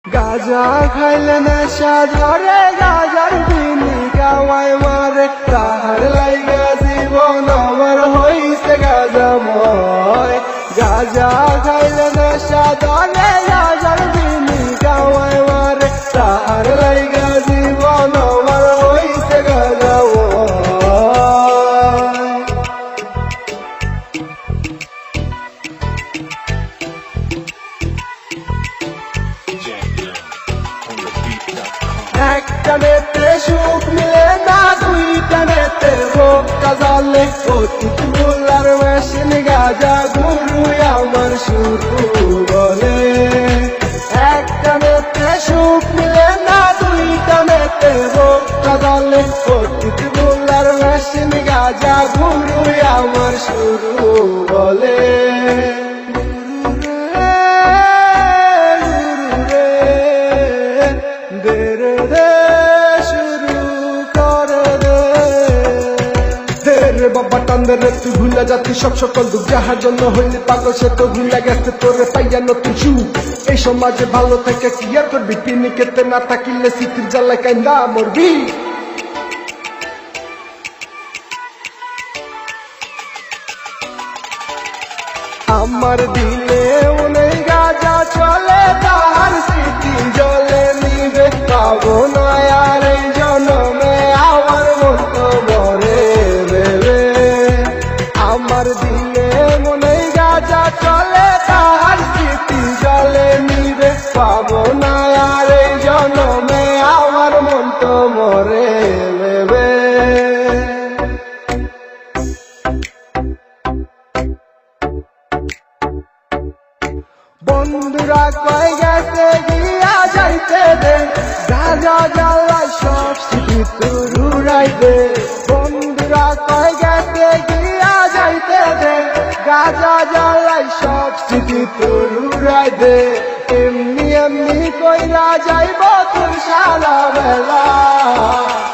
গাজা খাইলে নেশা ধরে গাজার বিনি গাওয়ায় মারে তাহার লাইগা জীবন আমার হইছে গাজাময়। গাজা খাইলে নেশা ধরে গাজার বিনি গাওয়ায় মারে তাহার লাইগা জীবন আমার হইছে গাজাময়। একটা নেতে সুখ মিলে না, দুইটা নেতে ভোগটা জ্বলে অতীত মোল্লার মেশিন গাজা গুরু আমার শুরু বলে। একটা নেতে সুখ মিলে না, দুইটা নেতে ভোগটা জ্বলে অতীত মোল্লার মেশিন গাজা গুরু আমার শুরু বলে। বাবা টান্দে রে তুই ভুলা যাতি সব সকল দুঃখ যাহার জন্য হইলে পাগল সে তো ভুলা গেছে তোরে পাইয়া নতুন সুখ। এই সমাজে ভালো থেকে কি আর করবি, তিনি কেতে না থাকিলে স্মৃতির জ্বালায় কান্দা মরবি। আমার দিলে অনেক গাজা চলে তাহার স্মৃতি জলে নিবে পাবো না আর এই জন্মে আমার মতো মরে দেবে। আমার দিলে মনে গাজা চলে তাহার স্মৃতি জলে নিবে পাবো না আর এই জন্মে আমার মতো মরে দেবে। বন্ধুরা কই গেছে গিয়া যাইতে দে, গাজা জ্বালায় সব স্মৃতি তোর উড়াই দে। বন্ধুরা কই গেছে গিয়া যাইতে দে, গাজা জ্বালায় সব স্মৃতি তোর উড়াই দে। এমনি এমনি কইরা যাইব তোর সারা বেলা,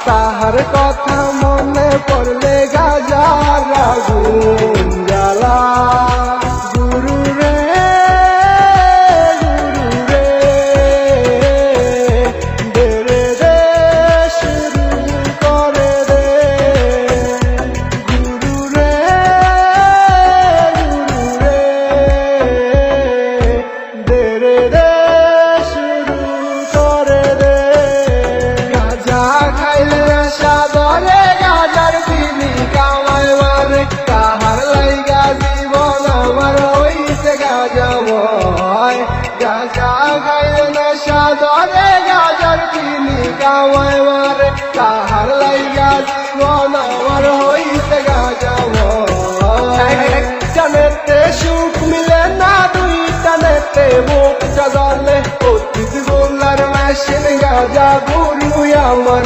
তাহার কথা মনে পড়লে গাজার আগুন জ্বালা। গুরু রে গাজা খাইলে নেশা ধরে গাজার কিনি গাওয়ায় মারে তাহার লাইগা জীবন আমার হইছে গাজাময়। একটা নেতে সুখ মিলে না, দুইটা নেতে বুকটা জ্বলে অতীত গোলার মেশিন গাজা গুরু আমার